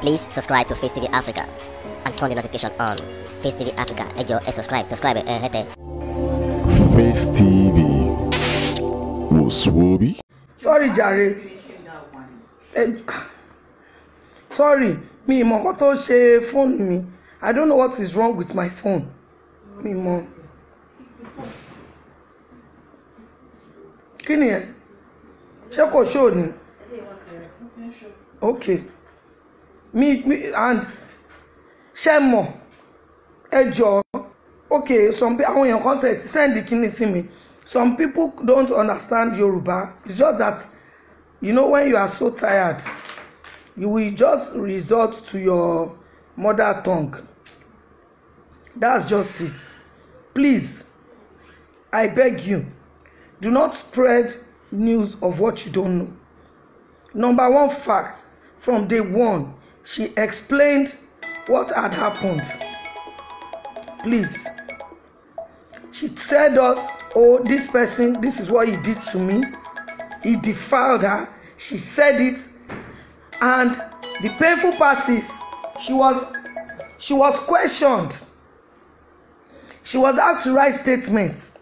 Please subscribe to Face TV Africa and turn the notification on. Face TV Africa, ẹ jọ̀ọ́ ẹ subscribe, hete. Face TV was Swoby. Sorry, Jare. Sorry, mi mọ nǹkan tó ṣe phone mi. I don't know what is wrong with my phone. Mi mọ. Kí ni ẹ? Ṣé kò show ni? Okay. Me and ṣé mọ̀ ẹ jọ̀ọ́. Okay, some people àwọn èèyàn contact send the kini sí mi. Some people don't understand Yoruba. It's just that, you know, when you are so tired, you will just resort to your mother tongue. That's just it. Please, I beg you, do not spread news of what you don't know. Number one fact, from day one, she explained what had happened. Please. She said us, oh, this person, this is what he did to me. He defiled her. She said it. And the painful part is, she was questioned. She was asked to write statements.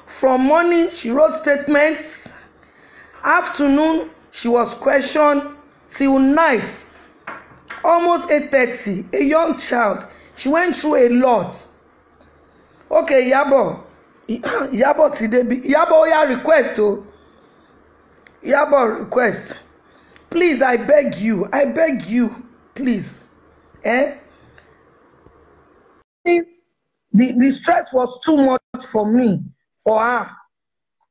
From morning, she wrote statements. Afternoon, she was questioned. Till night, almost 8:30, a young child. She went through a lot. Okay, Yabo today, Yabo, your request, oh. Yabo request. Please, I beg you, please. The stress was too much for me, for her.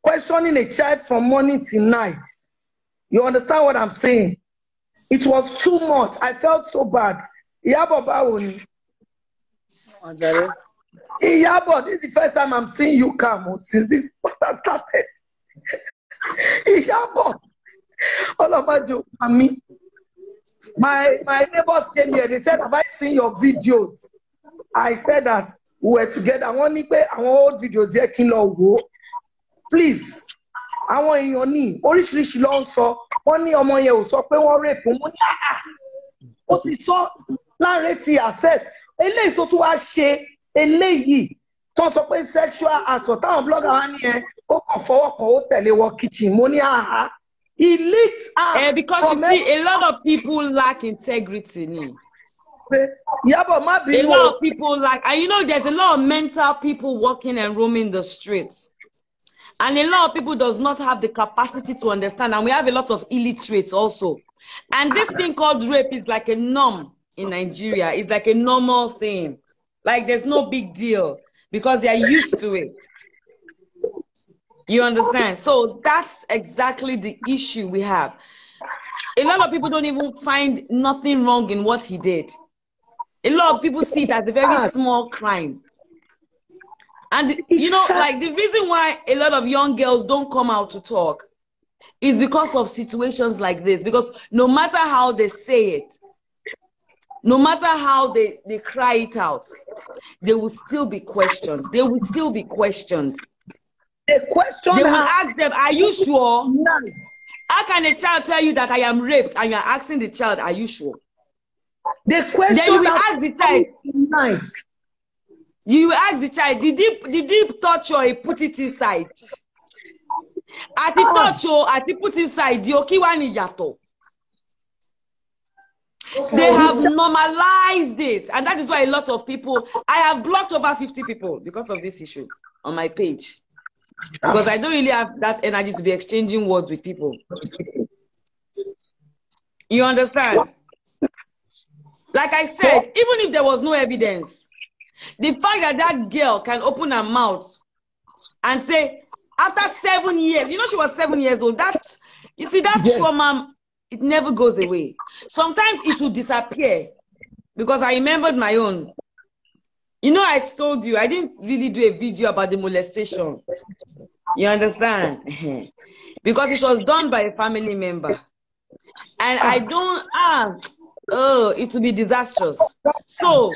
Questioning a child from morning till night. You understand what I'm saying? It was too much. I felt so bad. Yabo Bawoni. Yabo, this is the first time I'm seeing you come since this started. Yabo. All of my my neighbors came here. They said, have I seen your videos? I said that we were together. I want our old videos here. Please. Àwọn èèyàn ní oríṣiríṣi ló ń sọ wọ́n ní ọmọ yẹn ò sọ pé wọ́n rape mo ní ó ti sọ Lanre ti accept eléyìí tó tún wá ṣe eléyìí tó sọ pé sexual assault táwọn blogger wá ní ẹ ó kàn fọwọ́ kan ó tẹ̀lé wọ kitchen mo ní he leaked out because you see a lot of people lack integrity Yabo má bínú. A lot of people lack, and you know there's a lot of mental people walking and roaming the streets. And a lot of people does not have the capacity to understand. And we have a lot of illiterates also. And this thing called rape is like a norm in Nigeria. It's like a normal thing. Like there's no big deal because they are used to it. You understand? So that's exactly the issue we have. A lot of people don't even find nothing wrong in what he did. A lot of people see it as a very small crime. And, you know, like the reason why a lot of young girls don't come out to talk is because of situations like this. Because no matter how they say it, no matter how they cry it out, they will still be questioned. They will still be questioned. They will ask them, are you sure? How can a child tell you that I am raped and you're asking the child, are you sure? They question then you will ask the child. You will ask the child, did he touch or he put it inside? At the touch or at the put inside, the okiwani yato. They have normalized it. And that is why a lot of people, I have blocked over 50 people because of this issue on my page. Because I don't really have that energy to be exchanging words with people. You understand? Like I said, even if there was no evidence, the fact that that girl can open her mouth and say, after 7 years, you know, she was 7 years old, you see, that trauma, it never goes away. Sometimes it will disappear because I remembered my own. You know, I told you, I didn't really do a video about the molestation. You understand? Because it was done by a family member. And I don't, it will be disastrous. So,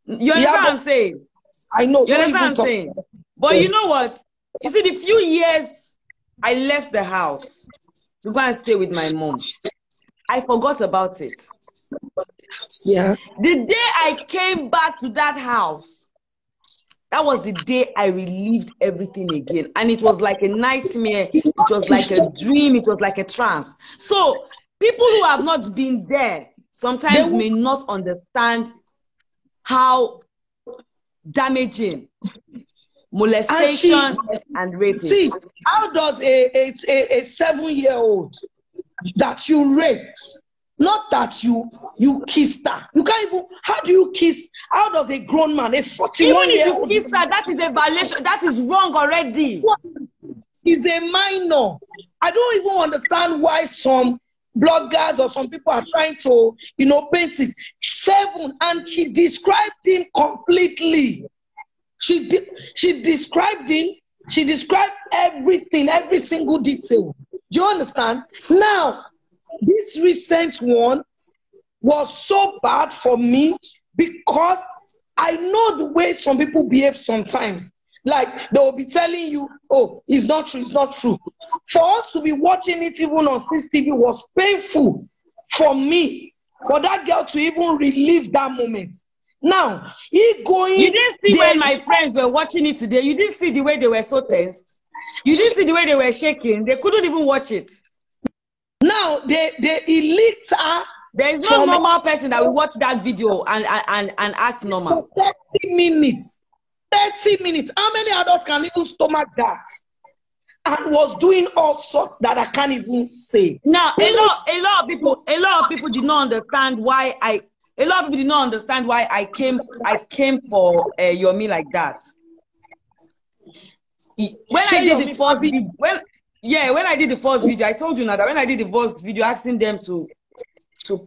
you understand what I'm saying? I know. You understand what I'm saying? But you know what? You see, the few years I left the house to go and stay with my mom, I forgot about it. Yeah. The day I came back to that house, that was the day I relived everything again. And it was like a nightmare. It was like a dream. It was like a trance. So people who have not been there sometimes may not understand how damaging molestation and rape is. See, how does a 7-year-old that you raped, not that you kissed her, you can't even, how do you kiss, how does a grown man, a 41-year-old, even if you kiss her, that is a violation, that is wrong already. Is a minor. I don't even understand why some bloggers or some people are trying to, paint it. 7, and she described him completely. She described him. She described everything, every single detail. Do you understand? Now, this recent one was so bad for me because I know the way some people behave sometimes. Like, they will be telling you, oh, it's not true, it's not true. For us to be watching it even on CCTV was painful for me, for that girl to even relive that moment. Now, you didn't see when my friends were watching it today. You didn't see the way they were so tense. You didn't see the way they were shaking. They couldn't even watch it. Now, they elite her. There is no normal person that will watch that video and act normal. 30 minutes. 30 minutes. How many adults can even stomach that? And was doing all sorts that I can't even say. Now, a lot of people did not understand why I came for Yomi like that. When I did the first video, when I did the first video, I told you now that when I did the first video asking them to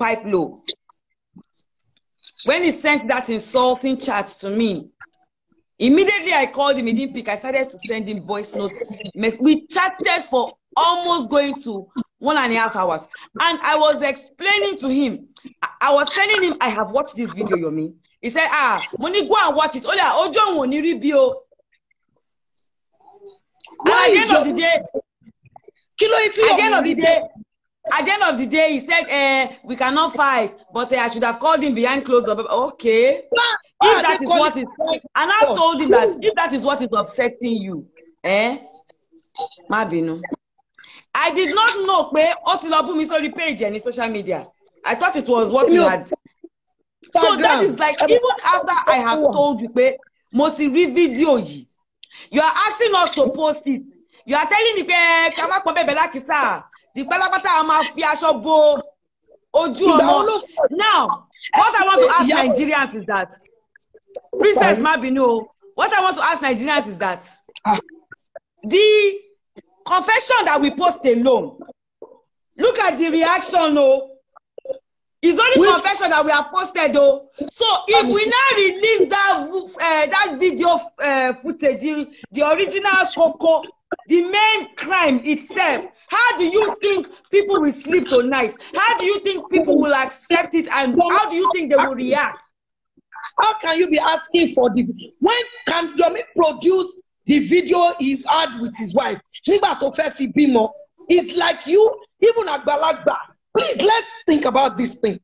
pipe low, when he sent that insulting chat to me, immediately I called him, he didn't pick. I started to send him voice notes. We chatted for almost going to 1.5 hours. And I was explaining to him, I was telling him, I have watched this video, Yomi. He said, Moni, go and watch it. And at the end of the day, he said, we cannot fight, but I should have called him behind closed door. Okay. If that is what is, and I told him that if that is what is upsetting you, Mabino. I did not know Otilobu Misori page and social media. I thought it was what we had. So that is like, even after I have told you, Mosi video yi. You are asking us to post it. You are telling me, the palabata mafia shobo oju omo. Now, what I want to ask Nigerians is that, Princess Mabino, what I want to ask Nigerians is that the confession that we post alone, look at the reaction, no. It's only confession that we have posted, though. So if we now release that video footage, the original Coco, the main crime itself, how do you think people will sleep tonight? How do you think people will accept it, and how do you think they will react? How can you be asking for the... When can Yomi produce the video he's had with his wife? It's like you, even Agbalagba. Please, let's think about this thing.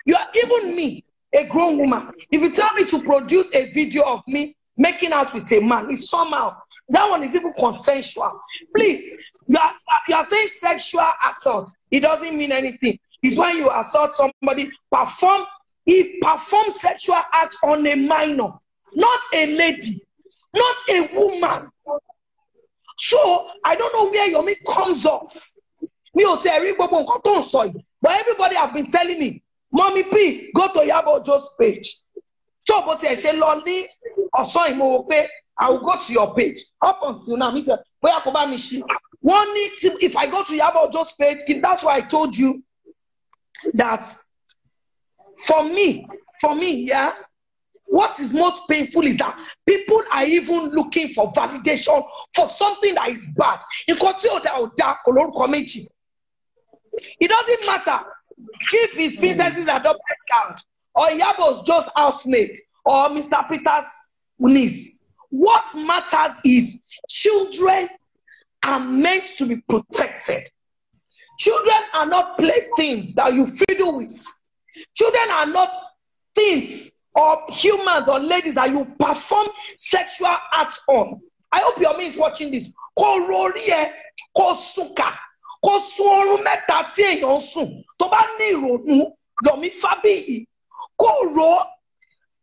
You are, even me, a grown woman. If you tell me to produce a video of me making out with a man, it's somehow, that one is even consensual. Please, you are saying sexual assault. It doesn't mean anything. It's when you assault somebody, he performed sexual act on a minor, not a lady, not a woman. So, I don't know where Yomi comes off. But everybody have been telling me, Mommy P, go to Iyabo Ojo's page. So, but I say, Lonely, or so I will go to your page. Up until now, if I go to Iyabo Ojo's page, that's why I told you that for me, yeah, what is most painful is that people are even looking for validation for something that is bad. It doesn't matter if his princess's adopted child or Iyabo's just housemaid or Mr. Peter's niece. What matters is children are meant to be protected. Children are not playthings that you fiddle with. Children are not things or humans or ladies that you perform sexual acts on. I hope your man is watching this. Kò rori ẹ, kò sunka, kò sun orun mẹ́ta tí èèyàn sùn. Tó bá ní ìrònú, Yomi Fabiyi, kò ro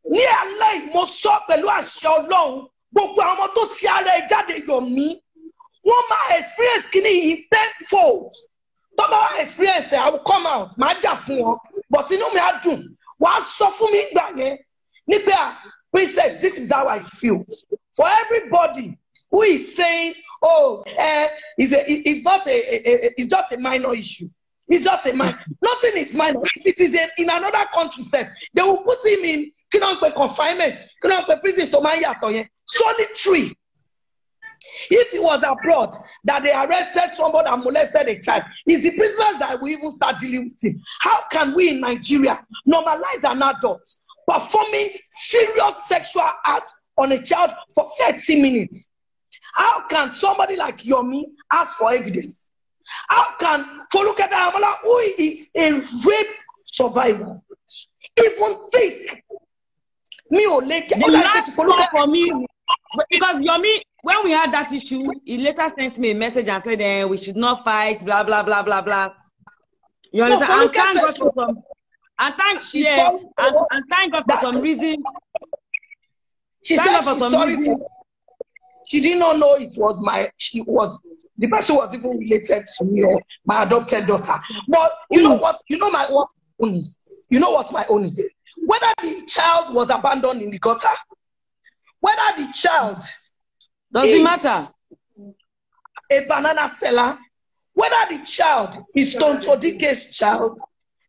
ní alẹ́ mo sọ pẹ̀lú àṣẹ Ọlọ́run. Gbogbo àwọn tó ti ara ẹ jáde Yomi, wọ́n máa experience kìíní in tenfold. Tó bá wá experience I will come out, máa jà fún wọn. But inú mi á dùn. Wàá sọ fún mi gbà yẹn. Nígbà princess, this is how I feel. For everybody who is saying, oh, it's not a minor issue. It's just a minor. Nothing is minor. If it is in another country, they will put him in confinement, prison to solitary. If he was abroad, that they arrested somebody and molested a child, it's the prisoners that will even start dealing with him. How can we in Nigeria normalize an adult performing serious sexual acts on a child for 30 minutes? How can somebody like Yomi ask for evidence? How can Folukede Amola, who is a rape survivor, even think? The last call for me, because Yomi, when we had that issue, he later sent me a message and said, we should not fight, blah, blah, blah, blah, blah. You understand? And thank God for some, and thank God for some reason. She said she's sorry. She did not know it was the person was even related to me or my adopted daughter. But you know what? You know my own is. You know what my own is? Whether the child was abandoned in the gutter, whether the child doesn't matter, a banana seller, whether the child is Tonto Dike's child,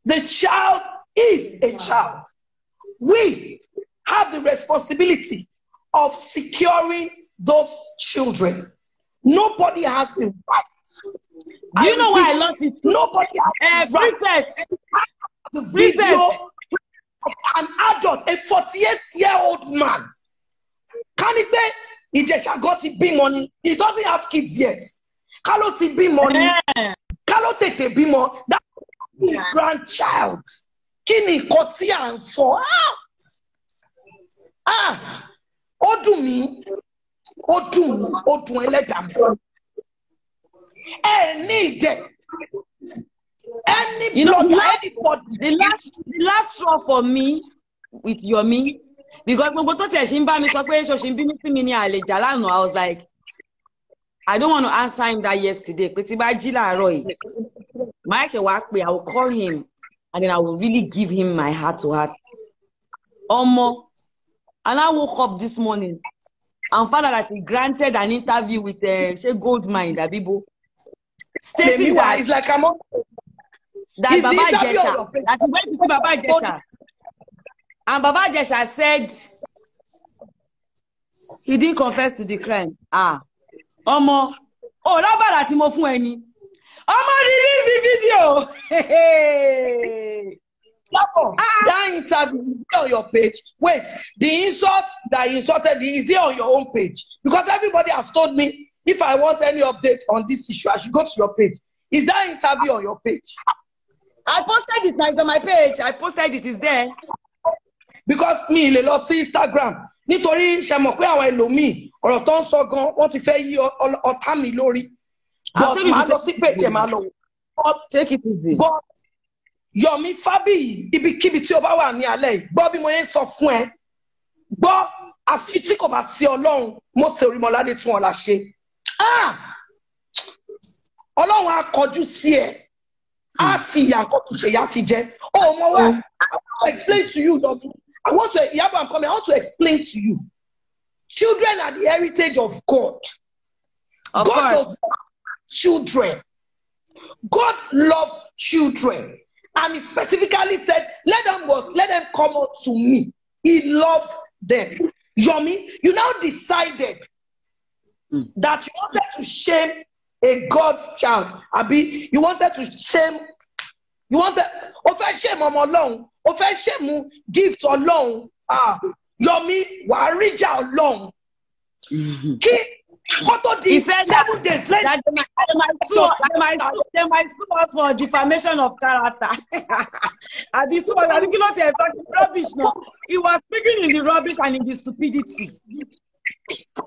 the child is a child. We have the responsibility of securing those children. Nobody has the right. Do you know why I lost it? Nobody has the right. The video of an adult, a 48-year-old man. Can it be? Ijesha got it big money. He doesn't have kids yet. Kalo ti big money. Kalo tete big money. That grandchild. Kini koti and so Odumi. Odun eledam. Any you know, anybody. The last straw for me with Yomi, because I was like, I don't want to answer him that yesterday. I will call him and then I will really give him my heart to heart. And I woke up this morning and found out that he granted an interview with Goldmine, Abibo, stating that it's like I'm that Baba Jesha, that he went to see Baba Jesha, and Baba Jesha said he didn't confess to the crime. Release the video. That interview is on your page. Wait, the insults that you insulted is here on your own page. Because everybody has told me if I want any updates on this issue, I should go to your page. Is that interview on your page? I posted it on my page. I posted it, is there. Because me, le lọ sí Instagram. Nítorí ṣe mọ̀ pé àwọn ẹlòmíì ọ̀rọ̀ tó ń sọ gan wọ́n ti fẹ́ yí ọ̀tá mi lórí. But màá lọ sí page màá lọ. Take it easy. But Yomi Fabiyi, ibikíbi tí o bá wà ní alẹ́ yìí, gbọ́ bí mo yẹn sọ fún ẹ. Gbọ́ àfi tí kò bá sí Ọlọ́run, Mósè Orímọládé tún ọ̀la ṣe. Ọlọ́run á kọjú sí ẹ. Á fi ìyà nǹkan tó ṣe yá fi jẹ. Oh, mo wá. I want to explain to you, Yomi. Yabo, I'm coming. I want to explain to you. Children are the heritage of God. Of God course. loves children. God loves children. And he specifically said, let them come out to me. He loves them. Yomi, you now decided that you wanted to shame a God's child. Abi, you wanted to shame, shame ọmọ Ọlọ́run, shame gift Ọlọ́run. Yomi, wàá ríjà Ọlọ́run. Kí He said 7 days later that they might sue us for defamation of character. And this was talking rubbish. No, he was speaking in the rubbish and in the stupidity.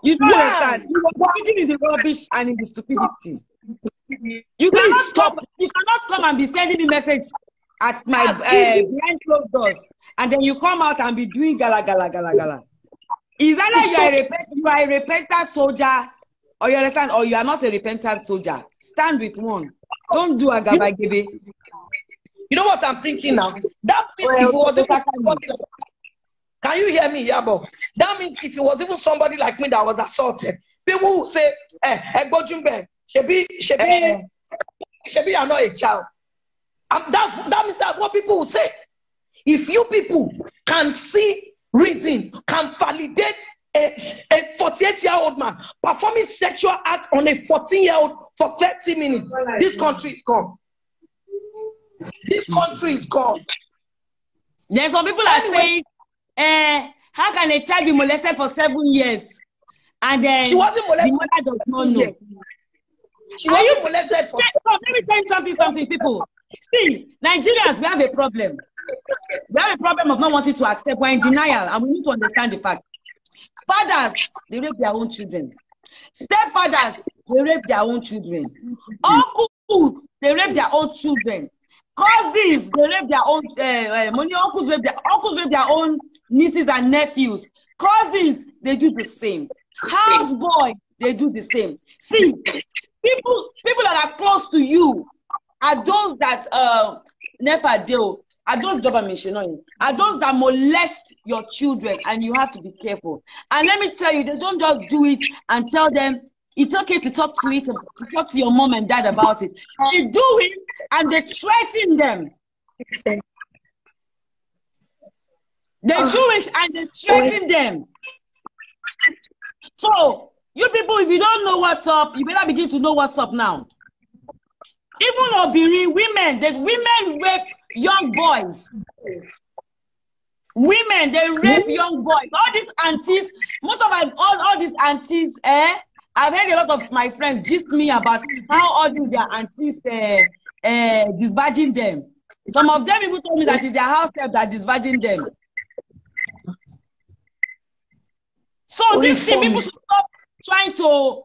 You don't understand. He was speaking in the rubbish and in the stupidity. You cannot come and be sending me message at my behind closed doors, and then you come out and be doing gala gala gala gala. Is that you are a repentant soldier, or you understand, or you are not a repentant soldier? Stand with one. Don't do a gabagebe. You know what I'm thinking now? That means if it was even somebody like, can you hear me, Yabo? That means if it was even somebody like me that was assaulted, people would say, Egbojumbe, Shebi, you're not a child. That means that's what people will say. If you people can see reason, can validate a 48-year-old man performing sexual act on a 14-year-old for 30 minutes, this country is gone. This country is gone. There's some people are saying, how can a child be molested for 7 years? And then she wasn't molested. The mother does not know. She wasn't molested for. Let me tell you something, people. See, Nigerians, we have a problem. We have a problem of not wanting to accept. We're in denial, and we need to understand the fact. Fathers, they rape their own children. Stepfathers, they rape their own children. Uncles, they rape their own children. Cousins, they rape their own uncles rape their own nieces and nephews. Cousins, they do the same. Houseboy, they do the same. See, people that are close to you are those that NEPA deal, are those government, are those that molest your children, and you have to be careful. And let me tell you, they don't just do it and tell them it's okay to talk to your mom and dad about it. They do it and they threaten them. They do it and they threaten them. So, you people, if you don't know what's up, you better begin to know what's up now. Even Obiri, women rape young boys. Women, they rape young boys. All these aunties, most of all these aunties, I've heard a lot of my friends gist me about how all these their aunties disvirgin them. Some of them even told me that it's their house help that disvirgin them. So this thing, people should stop trying to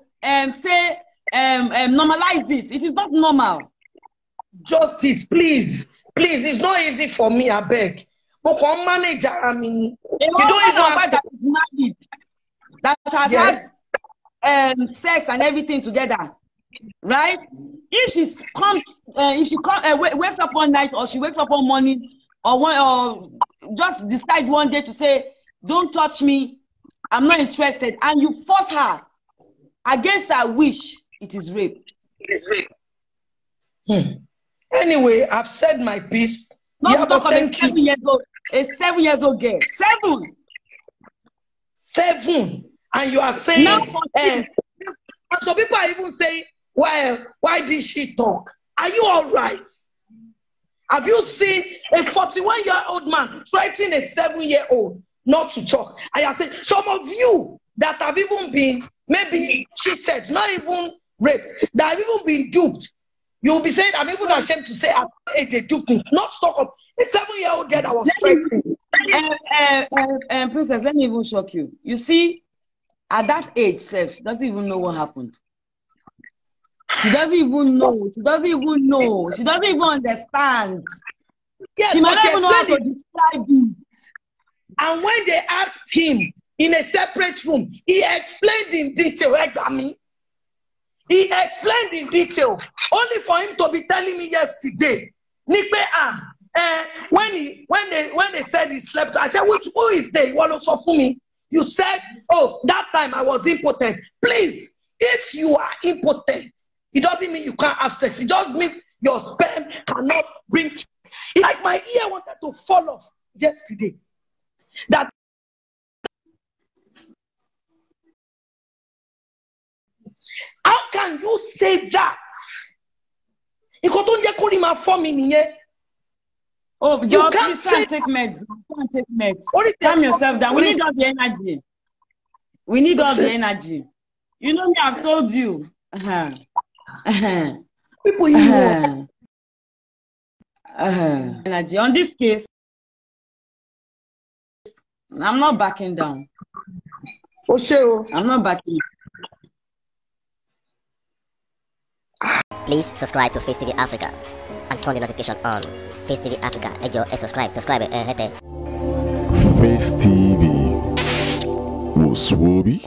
normalize it. It is not normal. Justice, please. Please, it's not easy for me, I beg. But come manage, I mean, you don't even have that is married, that has had sex and everything together, right? If she wakes up one night, or she wakes up one morning, or just decide one day to say, "Don't touch me, I'm not interested," and you force her against her wish, it is rape. It is rape. Anyway, I've said my piece. Not talk of a 7 years old, a 7 years old girl. 7. And you are saying, and so people are even saying, well, why did she talk? Are you all right? Have you seen a 41-year-old man threatening a 7-year-old not to talk? I have said, some of you that have even been maybe cheated, not even raped, that have even been duped, you'll be saying, I'm even ashamed to say, they duped me. Not talk of a 7-year-old girl that was threatening. Princess, let me even shock you. You see, at that age, she doesn't even know what happened. She doesn't even know. She doesn't even know. She doesn't even understand. Yes, she might not even know how to describe it. And when they asked him in a separate room, he explained in detail. He explained in detail, only for him to be telling me yesterday, when they said he slept, I said, who is there? You said, oh, that time I was impotent. Please, if you are impotent, it doesn't mean you can't have sex. It just means your sperm cannot bring. It's like my ear wanted to fall off yesterday. That how can you say that? Oh, you can't take meds. You can't take meds. Calm yourself down. We need all the energy. We need all the energy. You know me, I've told you. People here. Energy. On this case, I'm not backing down. Osheo. I'm not backing down. Please subscribe to Face TV Africa and turn the notification on. Face TV Africa, subscribe, hete. Face TV was Swoby.